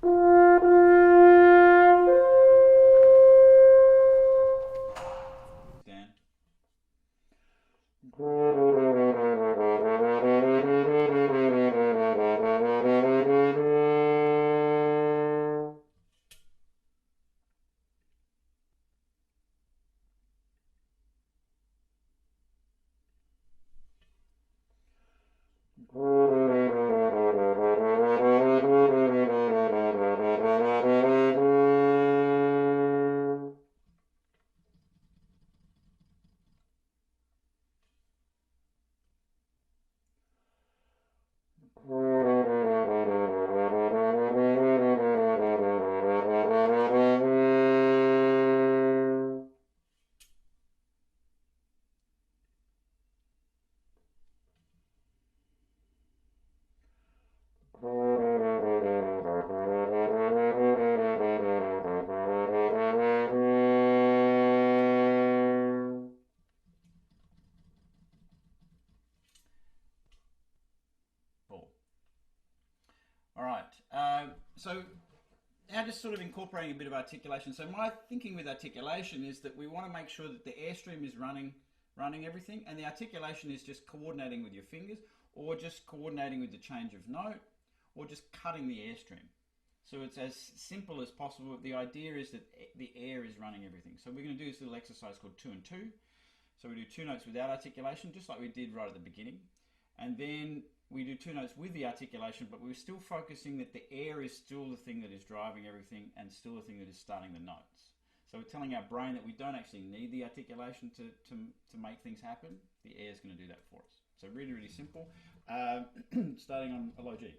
Dan. Cool. All right. So now just sort of incorporating a bit of articulation. So my thinking with articulation is that we want to make sure that the airstream is running everything, and the articulation is just coordinating with your fingers, or just coordinating with the change of note, or just cutting the airstream. So it's as simple as possible. The idea is that the air is running everything. So we're going to do this little exercise called 2 and 2. So we do 2 notes without articulation, just like we did right at the beginning. And then we do 2 notes with the articulation, but we're still focusing that the air is still the thing that is driving everything and still the thing that is starting the notes. So we're telling our brain that we don't actually need the articulation to make things happen. The air is going to do that for us. So really, really simple. Starting on a low G.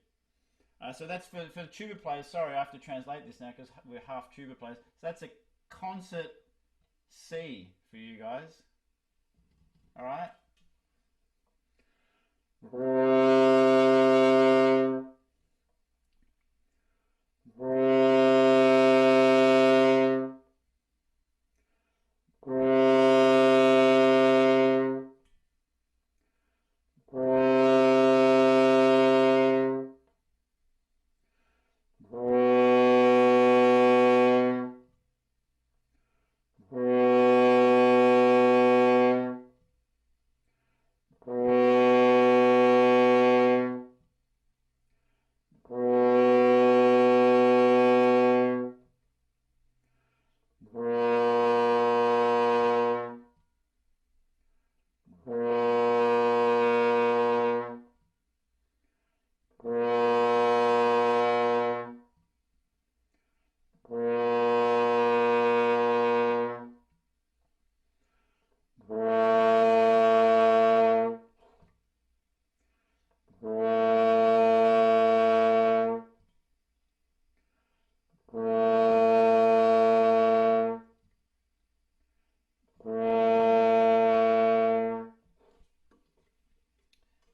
So that's for the tuba players. Sorry, I have to translate this now because we're half tuba players. So that's a concert C for you guys. All right.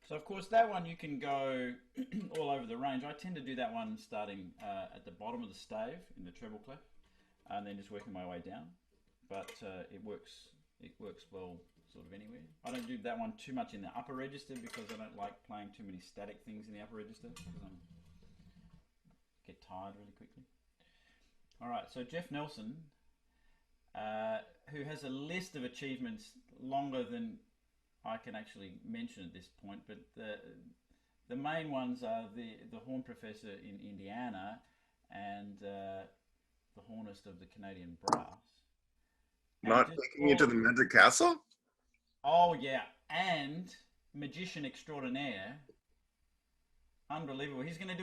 So of course that one you can go all over the range. I tend to do that one starting at the bottom of the stave in the treble clef, and then just working my way down. But it works well sort of anywhere. I don't do that one too much in the upper register because I don't like playing too many static things in the upper register because I get tired really quickly. All right, so Jeff Nelsen, who has a list of achievements longer than I can actually mention at this point, but the main ones are the horn professor in Indiana and the hornist of the Canadian Brass. Not taking you to the Magic Castle? Oh yeah, and magician extraordinaire. Unbelievable. He's gonna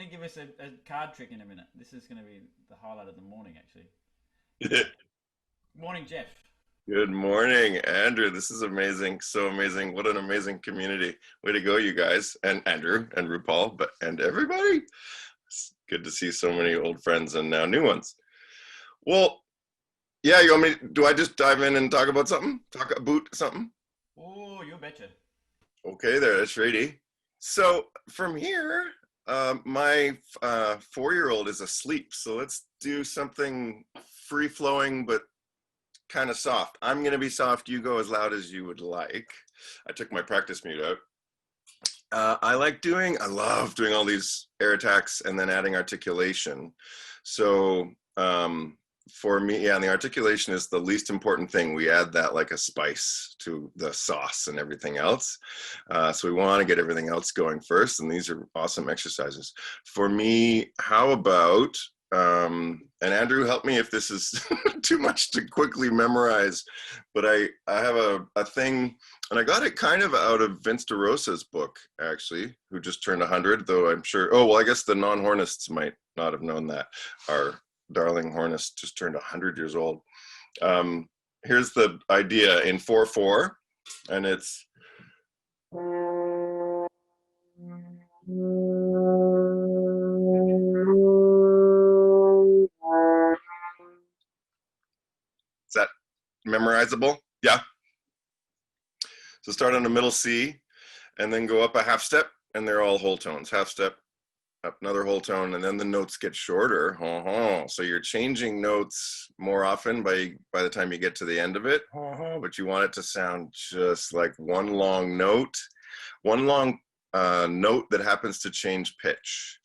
give us a card trick in a minute. This is gonna be the highlight of the morning, actually. Morning, Jeff. Good morning, Andrew. This is amazing. So amazing. What an amazing community. Way to go, you guys. And Andrew and RuPaul, and everybody. It's good to see so many old friends and now new ones. Well, yeah, you want me, do I just dive in and talk about something? Talk about something? Oh, you betcha. Okay, there, that's ready. So from here, my 4-year-old is asleep. So let's do something free-flowing, but kind of soft. I'm going to be soft. You go as loud as you would like. I took my practice mute out. I love doing all these air attacks and then adding articulation. So for me, yeah, and the articulation is the least important thing. We add that like a spice to the sauce and everything else. So we want to get everything else going first, and these are awesome exercises. For me, how about, and Andrew, help me if this is too much to quickly memorize, but I have a thing, and I got it kind of out of Vince DeRosa's book, actually, who just turned 100, though I'm sure, oh, well, I guess the non-hornists might not have known that. Our darling hornist just turned 100 years old. Here's the idea in 4/4, and it's... Is that memorizable? Yeah. So start on a middle C, and then go up a half step, and they're all whole tones. Half step, up another whole tone, and then the notes get shorter. So you're changing notes more often by the time you get to the end of it. But you want it to sound just like one long note that happens to change pitch.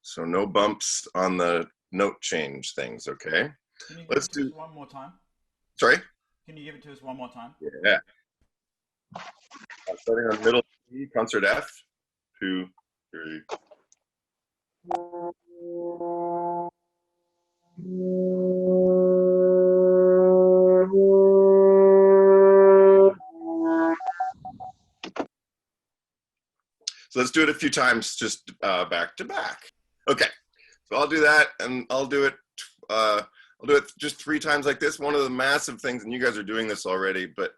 So no bumps on the note change things, okay? Let's do it one more time. Sorry? Can you give it to us one more time? Yeah. Starting on middle C, concert F, 2, 3. So let's do it a few times, just back to back. Okay, so I'll do that, and I'll do it just 3 times like this. One of the massive things, and you guys are doing this already, but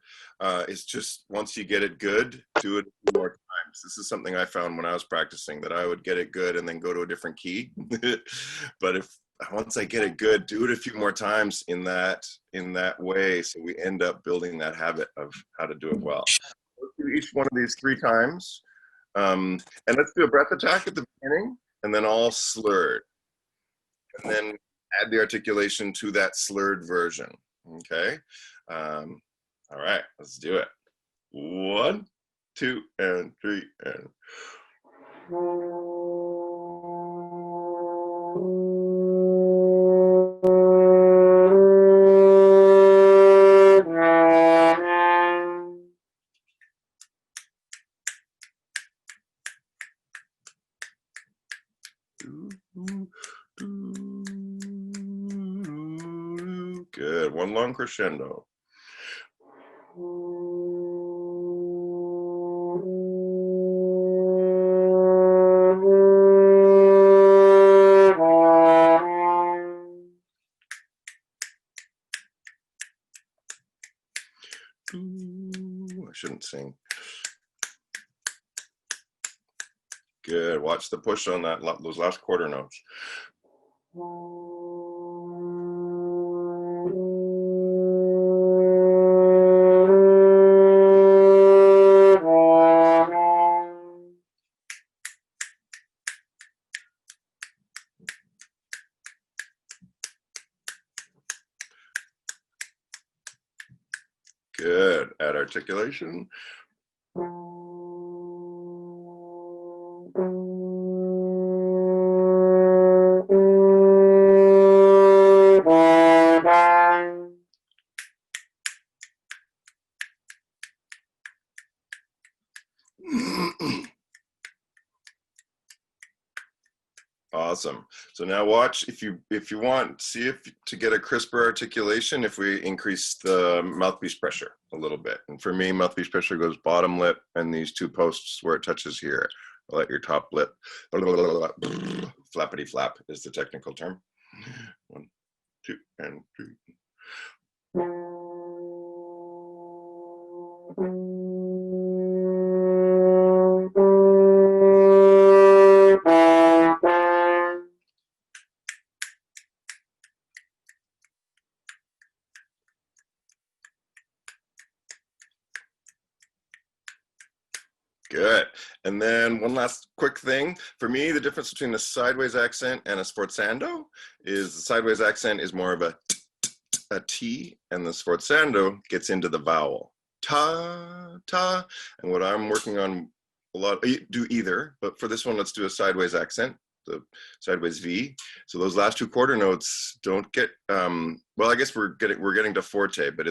it's just once you get it good, do it a few more times. This is something I found when I was practicing, that I would get it good and then go to a different key. But once I get it good, do it a few more times in that way, so we end up building that habit of how to do it well. Let's do each one of these 3 times. And let's do a breath attack at the beginning, and then all slurred. And then add the articulation to that slurred version, okay? All right, let's do it. 1, 2, and 3, and... Good, one long crescendo. I shouldn't sing. Good, watch the push on those last quarter notes. Good, add articulation. Awesome. So now watch, if you want, see if to get a crisper articulation, if we increase the mouthpiece pressure a little bit. And for me, mouthpiece pressure goes bottom lip and these 2 posts where it touches here. I'll let your top lip, flappity flap is the technical term. 1, 2, and 3. Good. And then one last quick thing. For me, the difference between a sideways accent and a sforzando is the sideways accent is more of a T, and the sforzando gets into the vowel. Ta, ta. And what I'm working on do either, but for this one, let's do a sideways accent, the sideways V. So those last two quarter notes don't get, well, I guess we're getting to forte, but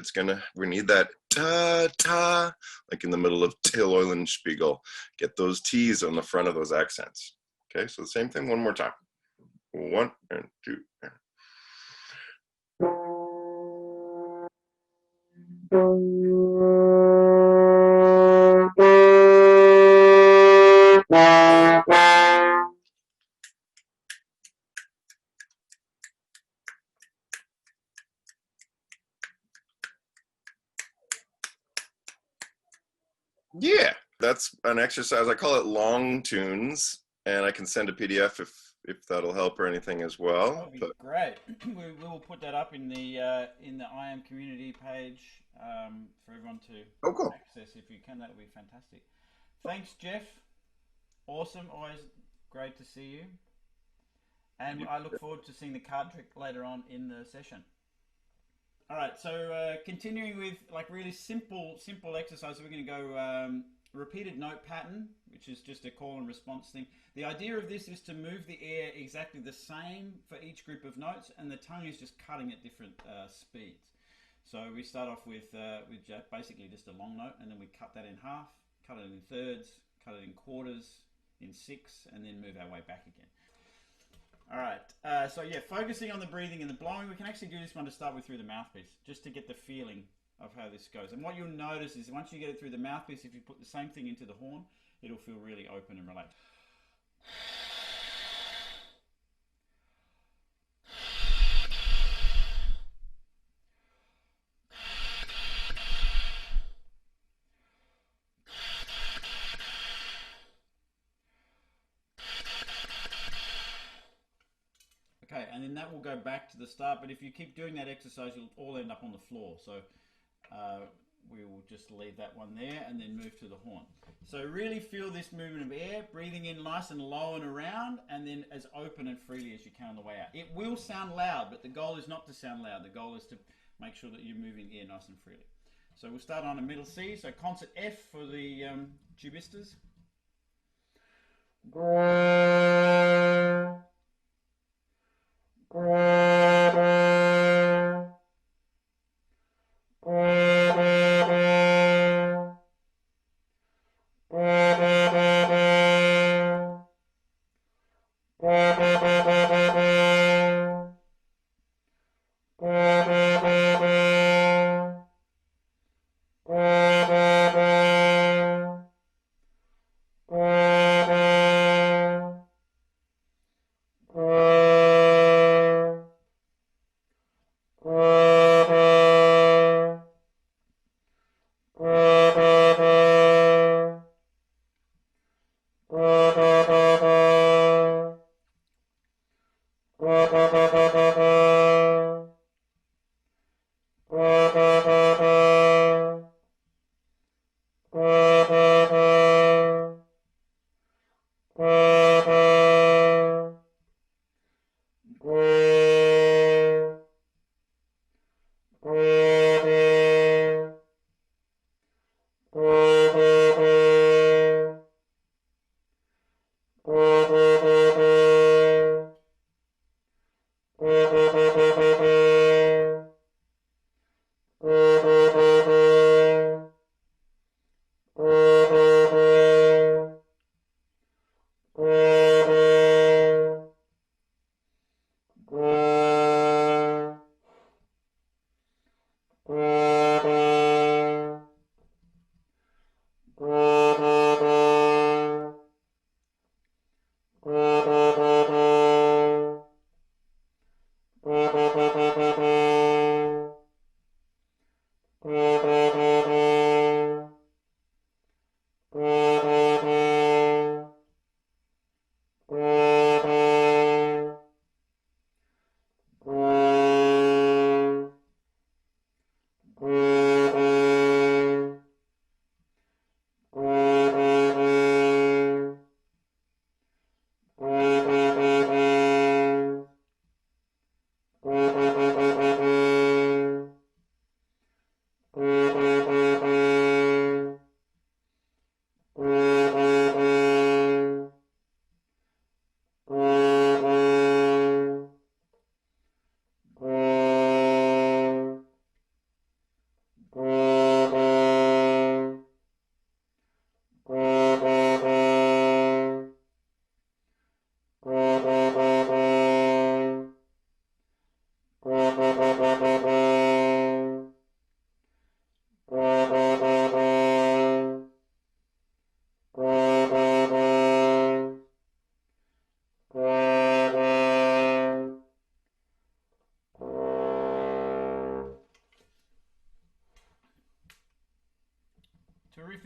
we need that ta ta, like in the middle of Till Eulenspiegel. Get those T's on the front of those accents. Okay, so the same thing one more time. 1 and 2 and yeah, that's an exercise. I call it long tunes, and I can send a PDF if that'll help or anything as well. That would be great. We will put that up in the IM community page for everyone to cool. access if you can. That would be fantastic. Thanks, Jeff. Awesome. Always great to see you. And I look forward to seeing the card trick later on in the session. All right, so continuing with like really simple exercises, we're going to go repeated note pattern, which is just a call and response thing. The idea of this is to move the air exactly the same for each group of notes, and the tongue is just cutting at different speeds. So we start off with basically just a long note, and then we cut that in half, cut it in thirds, cut it in quarters, in six, and then move our way back again. All right, so yeah, focusing on the breathing and the blowing, we can actually do this one to start with through the mouthpiece, just to get the feeling of how this goes. And what you'll notice is once you get it through the mouthpiece, if you put the same thing into the horn, it'll feel really open and relaxed. Okay, and then that will go back to the start, but if you keep doing that exercise, you'll all end up on the floor. So we will just leave that one there and then move to the horn. So really feel this movement of air, breathing in nice and low and around, and then as open and freely as you can on the way out. It will sound loud, but the goal is not to sound loud. The goal is to make sure that you're moving air nice and freely. So we'll start on a middle C, so concert F for the tubistas.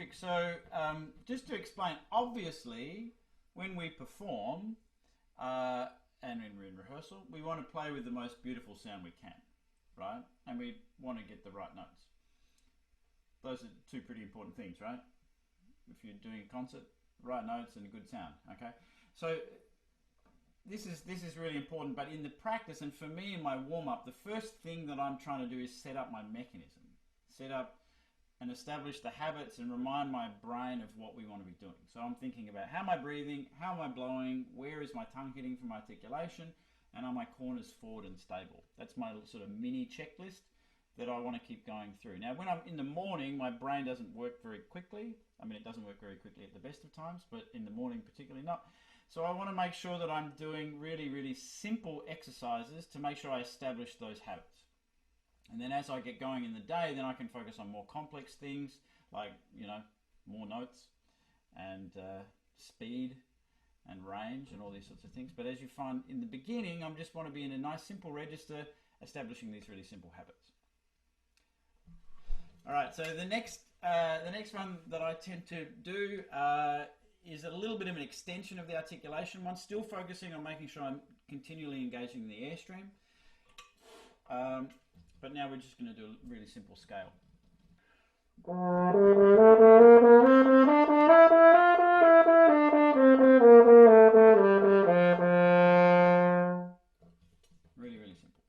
terrific. So just to explain, obviously, when we perform and when we're in rehearsal, we want to play with the most beautiful sound we can, right? And we want to get the right notes. Those are two pretty important things, right? If you're doing a concert, right notes and a good sound, okay? So this is really important, but in the practice, and for me in my warm-up, the first thing that I'm trying to do is set up my mechanism. Set up and establish the habits and remind my brain of what we want to be doing. So I'm thinking about how am I breathing, how am I blowing, where is my tongue hitting from articulation, and are my corners forward and stable. That's my sort of mini checklist that I want to keep going through. Now, when I'm in the morning, my brain doesn't work very quickly. I mean, it doesn't work very quickly at the best of times, but in the morning particularly not. So I want to make sure that I'm doing really, really simple exercises to make sure I establish those habits. And then as I get going in the day, then I can focus on more complex things like, you know, more notes and speed and range and all these sorts of things. But as you find in the beginning, I just want to be in a nice simple register, establishing these really simple habits. All right, so the next one that I tend to do is a little bit of an extension of the articulation one, still focusing on making sure I'm continually engaging the airstream. But now we're just going to do a really simple scale. Really, really simple.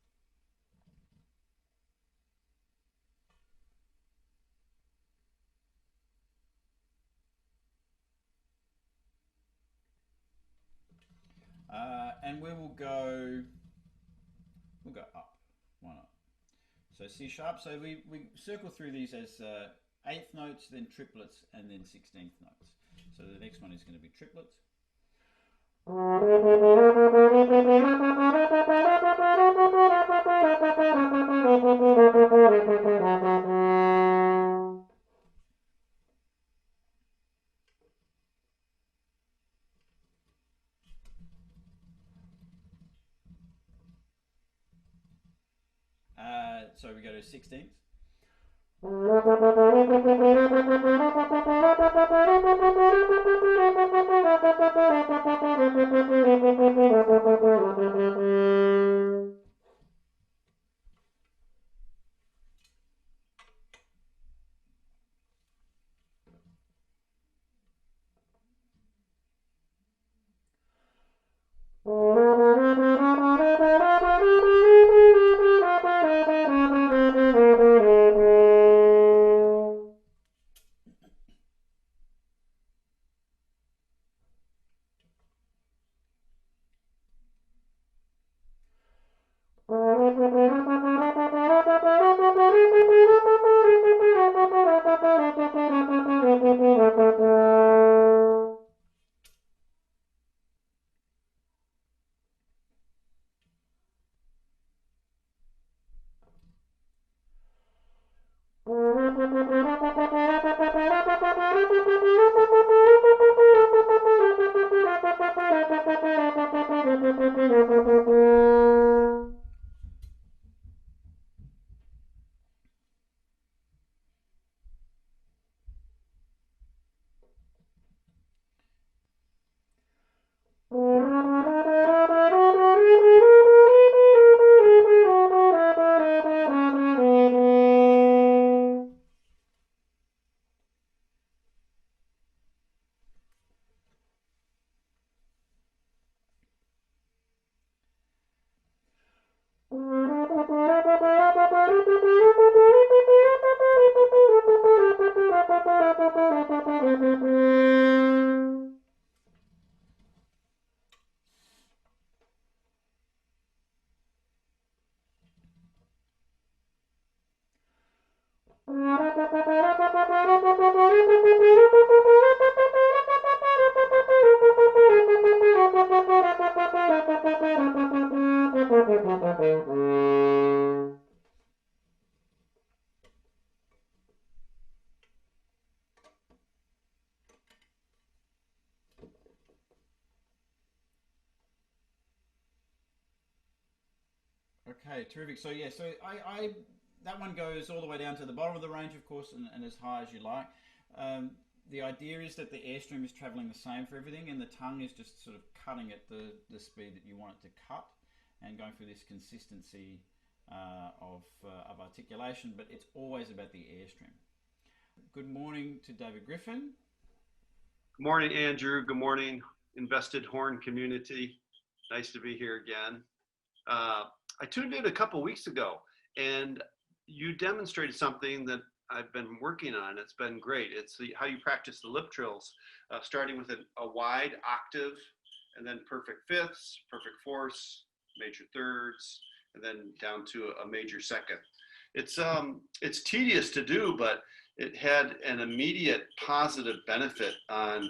And we'll go up. Why not? So C sharp. So we circle through these as eighth notes, then triplets, and then 16th notes. So the next one is going to be triplets. So we go to 16th. Okay, terrific. So yeah, so I that one goes all the way down to the bottom of the range, of course, and as high as you like. the idea is that the airstream is traveling the same for everything, and the tongue is just sort of cutting at the speed that you want it to cut, and going through this consistency of articulation, but it's always about the airstream. Good morning to David Griffin. Good morning, Andrew. Good morning, Invested Horn community. Nice to be here again. I tuned in a couple weeks ago, and you demonstrated something that I've been working on. It's been great. It's how you practice the lip trills, starting with a wide octave, and then perfect fifths, perfect fourths, major thirds, and then down to a major second. It's tedious to do, but it had an immediate positive benefit on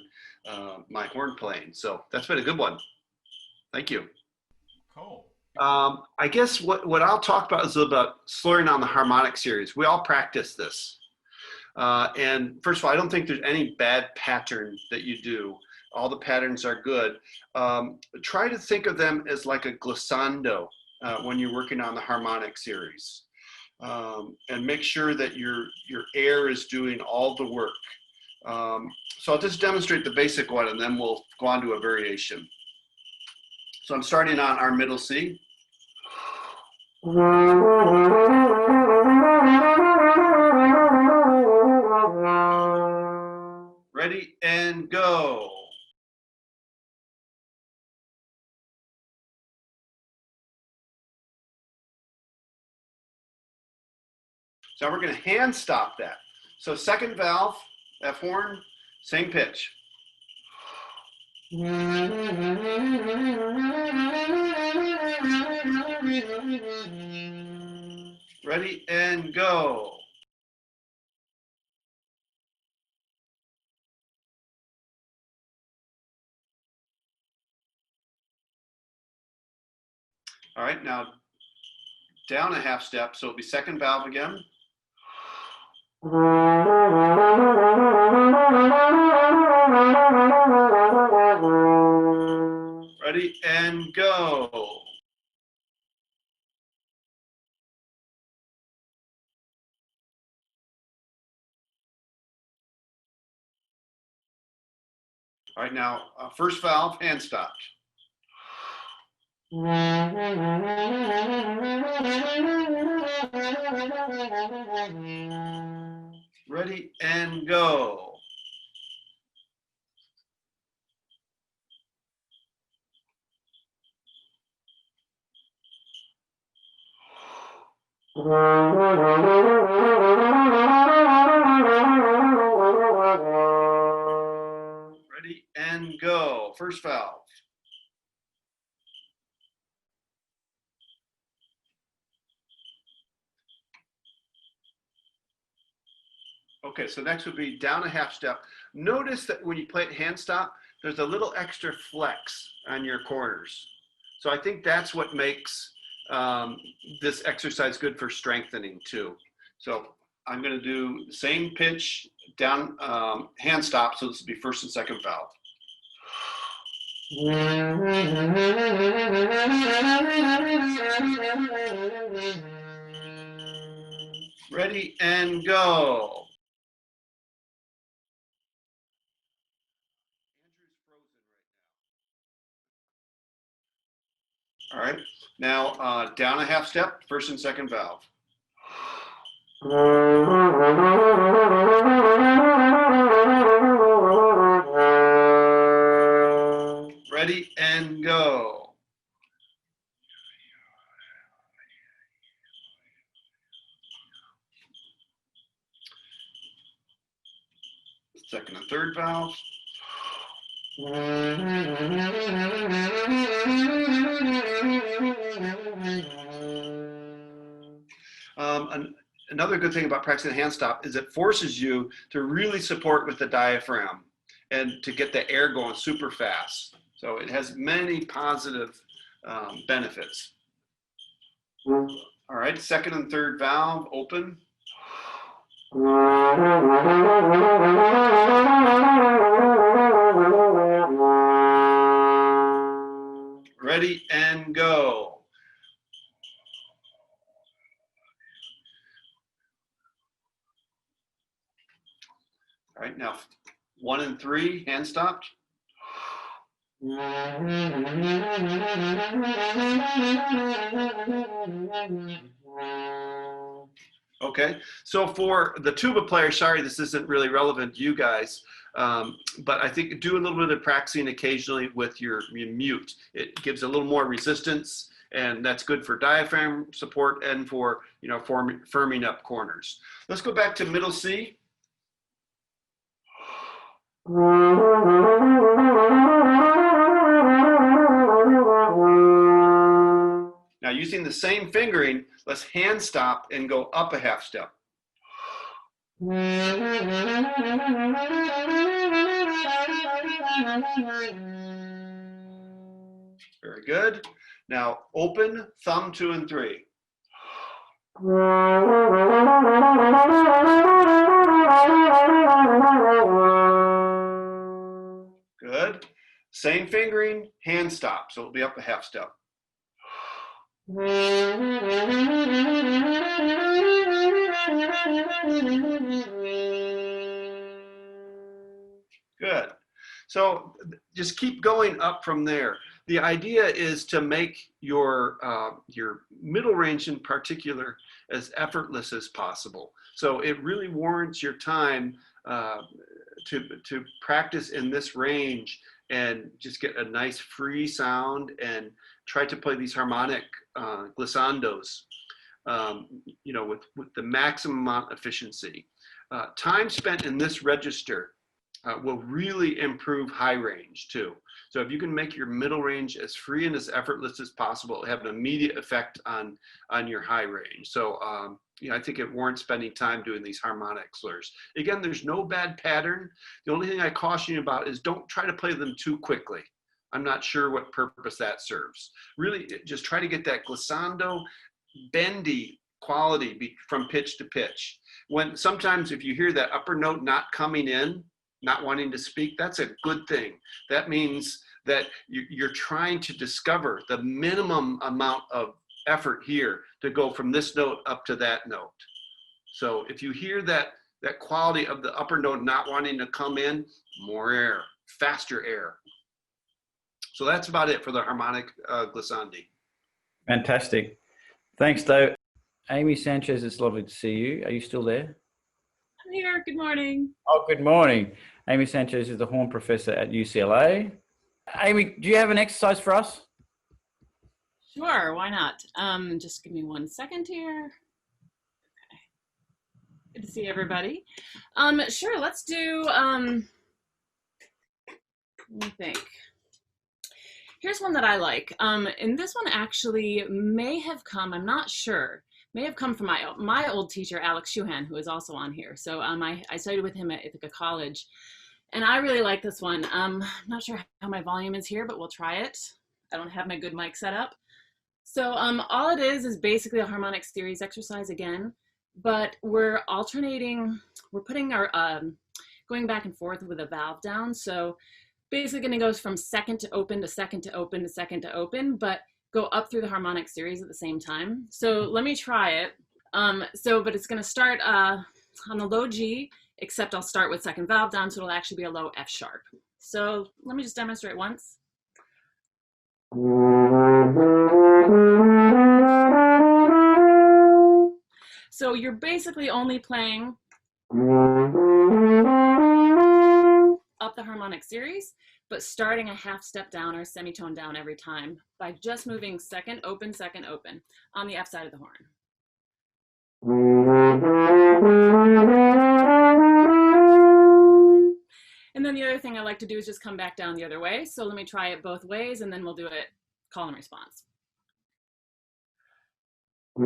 my horn playing. So that's been a good one. Thank you. Cool. I guess what I'll talk about is about slurring on the harmonic series. We all practice this. And first of all, I don't think there's any bad pattern that you do. All the patterns are good. Try to think of them as like a glissando when you're working on the harmonic series. And make sure that your air is doing all the work. So I'll just demonstrate the basic one, and then we'll go on to a variation. So I'm starting on our middle C. Ready and go. So now we're going to hand stop that. So second valve, F horn, same pitch. Ready and go. All right, now down a half step, so it'll be second valve again. Ready and go. All right, now first valve, hand stopped. Ready and go. Ready and go. First valve. Okay, so next would be down a half step. Notice that when you play it hand stop, there's a little extra flex on your corners. So I think that's what makes this exercise good for strengthening too. So I'm going to do the same pitch down hand stop. So this will be first and second valve. Ready and go. All right, now down a half step, first and second valve. Ready and go. Second and third valve. Another good thing about practicing hand stop is it forces you to really support with the diaphragm and to get the air going super fast. So it has many positive benefits. All right, second and third valve, open. Ready and go. All right, now 1 and 3, hand stopped. Okay, so for the tuba player, sorry, this isn't really relevant to you guys, but I think do a little bit of practicing occasionally with your mute. It gives a little more resistance, and that's good for diaphragm support and for, you know, firming up corners. Let's go back to middle C. Now, using the same fingering, let's hand stop and go up a half step. Very good. Now, open, thumb 2 and 3. Good. Same fingering, hand stop, so it'll be up a half step. Good. So just keep going up from there. The idea is to make your middle range in particular as effortless as possible. So it really warrants your time to practice in this range and just get a nice free sound and try to play these harmonic glissandos, you know, with the maximum amount of efficiency. Time spent in this register will really improve high range too. So if you can make your middle range as free and as effortless as possible, it'll have an immediate effect on your high range. So you know, I think it warrants spending time doing these harmonic slurs. Again, there's no bad pattern. The only thing I caution you about is don't try to play them too quickly. I'm not sure what purpose that serves. Really, just try to get that glissando, bendy quality from pitch to pitch. When sometimes if you hear that upper note not coming in, not wanting to speak, that's a good thing. That means that you're trying to discover the minimum amount of effort here to go from this note up to that note. So if you hear that quality of the upper note not wanting to come in, more air, faster air. So that's about it for the harmonic glissandi. Fantastic. Thanks, Dave. Amy Sanchez, it's lovely to see you. Are you still there? I'm here. Good morning. Oh, good morning. Amy Sanchez is the horn professor at UCLA. Amy, do you have an exercise for us? Sure, why not? Just give me 1 second here. Okay. Good to see everybody. Sure, let's do, let me think. Here's one that I like. And this one actually may have come, I'm not sure, may have come from my old teacher, Alex Shuhan, who is also on here. So I studied with him at Ithaca College. And I really like this one. I'm not sure how my volume is here, but we'll try it. I don't have my good mic set up. So all it is basically a harmonic series exercise again, but we're alternating, we're putting our, going back and forth with a valve down. So basically gonna go from second to open to second to open to second to open, but go up through the harmonic series at the same time. So let me try it. But it's gonna start on the low G, except I'll start with second valve down, so it'll actually be a low F sharp. So let me just demonstrate once. So you're basically only playing up the harmonic series, but starting a half step down or semitone down every time by just moving second, open on the F side of the horn. And then the other thing I like to do is just come back down the other way. So let me try it both ways, and then we'll do it call and response. The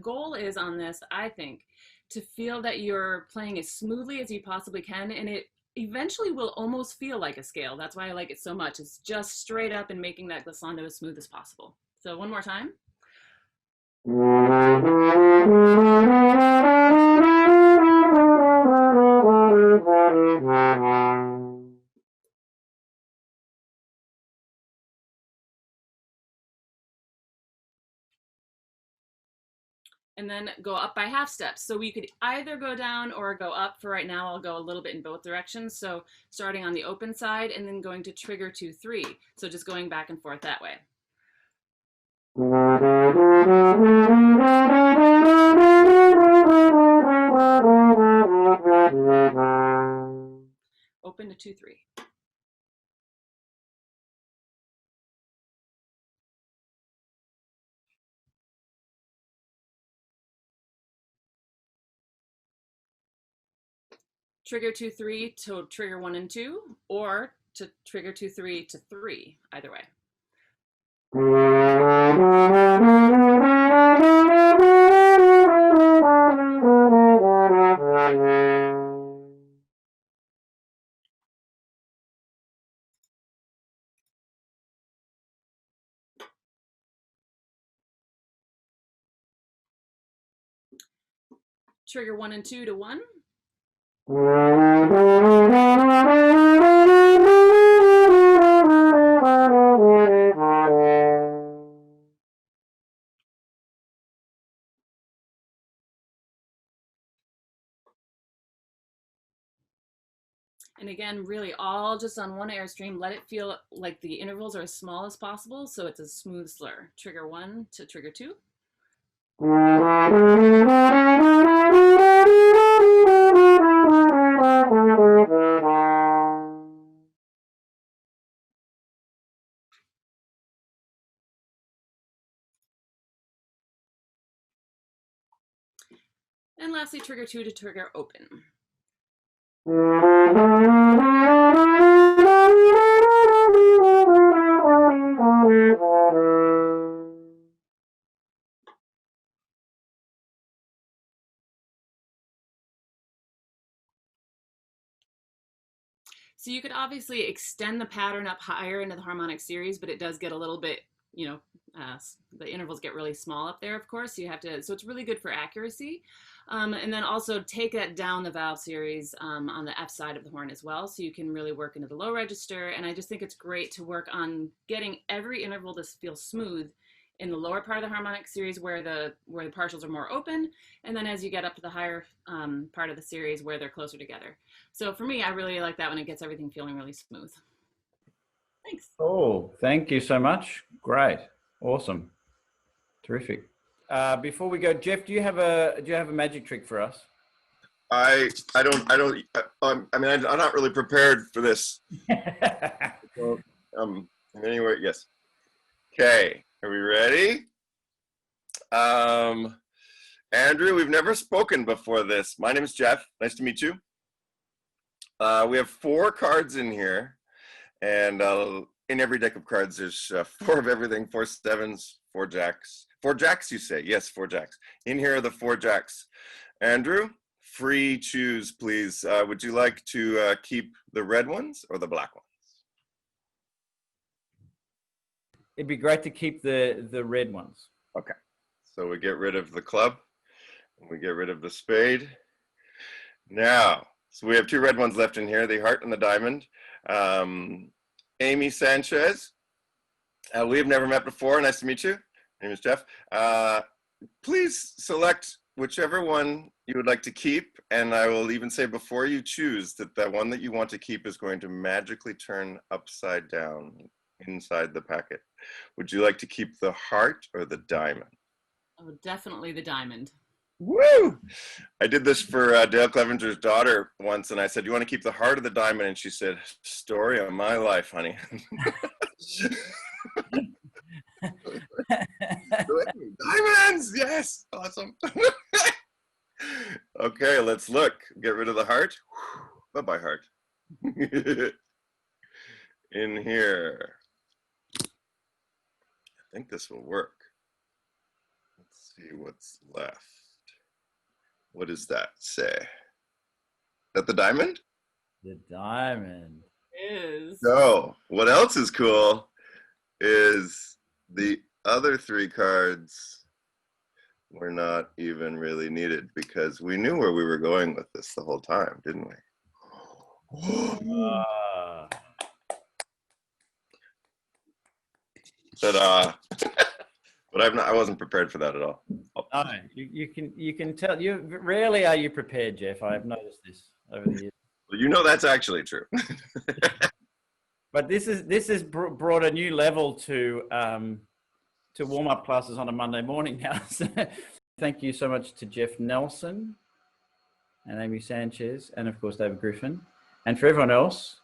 goal is on this, I think, to feel that you're playing as smoothly as you possibly can, and it eventually will almost feel like a scale. That's why I like it so much. It's just straight up and making that glissando as smooth as possible. So one more time. and then go up by half steps. So we could either go down or go up. For right now, I'll go a little bit in both directions. So starting on the open side and then going to trigger 2, 3. So just going back and forth that way. Open to 2, 3. Trigger 2, 3 to trigger 1 and 2, or to trigger 2, 3 to 3, either way. Trigger 1 and 2 to 1. And again, really all just on one airstream. Let it feel like the intervals are as small as possible so it's a smooth slur. Trigger 1 to trigger 2. And lastly, trigger 2 to trigger open. So you could obviously extend the pattern up higher into the harmonic series, but it does get a little bit, you know, the intervals get really small up there, of course. So you have to, so it's really good for accuracy. And then also take that down the valve series on the F side of the horn as well. So you can really work into the low register. And I just think it's great to work on getting every interval to feel smooth in the lower part of the harmonic series where the partials are more open, and then as you get up to the higher part of the series where they're closer together. So for me, I really like that when it gets everything feeling really smooth. Thanks. Oh, thank you so much. Great, awesome, terrific. Before we go, Jeff, do you have a magic trick for us? I mean, I'm not really prepared for this. So, anyway, yes. Okay, are we ready? Andrew, we've never spoken before this. My name is Jeff. Nice to meet you. We have 4 cards in here, and in every deck of cards, there's 4 of everything: 4 sevens, 4 jacks. 4 jacks, you say? Yes, 4 jacks. In here are the 4 jacks. Andrew, free choose, please. Would you like to keep the red ones or the black ones? It'd be great to keep the red ones. Okay, so we get rid of the club, and we get rid of the spade. Now, so we have 2 red ones left in here, the heart and the diamond. Amy Sanchez, we have never met before. Nice to meet you. My name is Jeff. Please select whichever one you would like to keep, and I will even say before you choose that the one that you want to keep is going to magically turn upside down inside the packet. Would you like to keep the heart or the diamond? Oh, definitely the diamond. Woo! I did this for Dale Clevenger's daughter once, and I said, "You want to keep the heart or the diamond?" And she said, "Story of my life, honey." Diamonds, yes, awesome. Okay, let's look. Get rid of the heart. Bye-bye, heart. In here. I think this will work. Let's see what's left. What does that say? Is that the diamond? The diamond. Is. So, what else is cool is the other 3 cards were not even really needed because we knew where we were going with this the whole time, didn't we? Ta-da! but I wasn't prepared for that at all. No, you can tell. You rarely are you prepared, Jeff. I have noticed this over the years. Well, you know that's actually true. But this has brought a new level to warm-up classes on a Monday morning now. So thank you so much to Jeff Nelsen and Amy Sanchez, and of course David Griffin, and for everyone else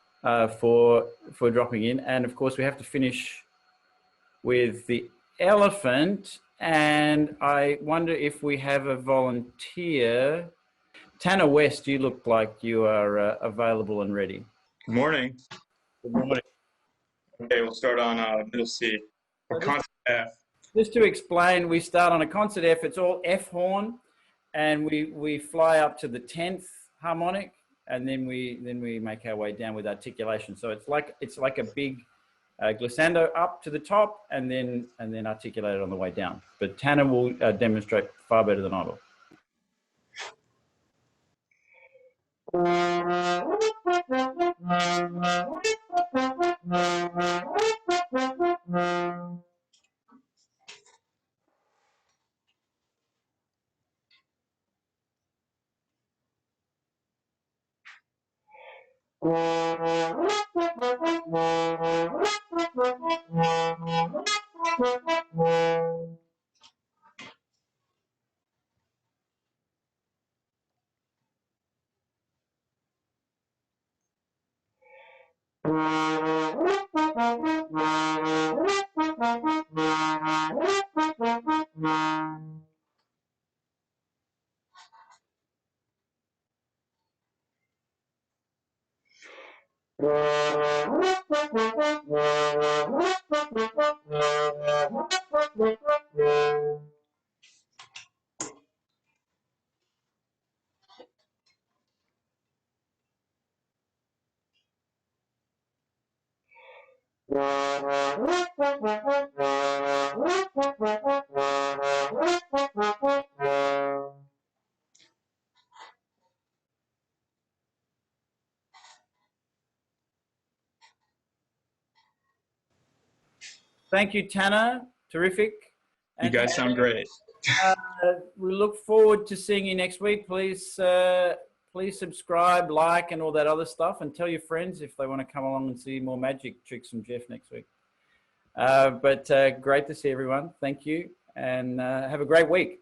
for dropping in. And of course we have to finish with the elephant, and I wonder if we have a volunteer. Tanner West, you look like you are available and ready. Good morning. Good morning. Okay, we'll start on middle C, or concert F. Just to explain, we start on a concert F. It's all F horn, and we fly up to the 10th harmonic, and then we make our way down with articulation. So it's like a big glissando up to the top, and then articulate it on the way down. But Tanner will demonstrate far better than I will. Thank you, Tanner. Terrific. You guys sound great. We look forward to seeing you next week. Please subscribe, like, and all that other stuff, and tell your friends if they want to come along and see more magic tricks from Jeff next week. But great to see everyone. Thank you, and have a great week.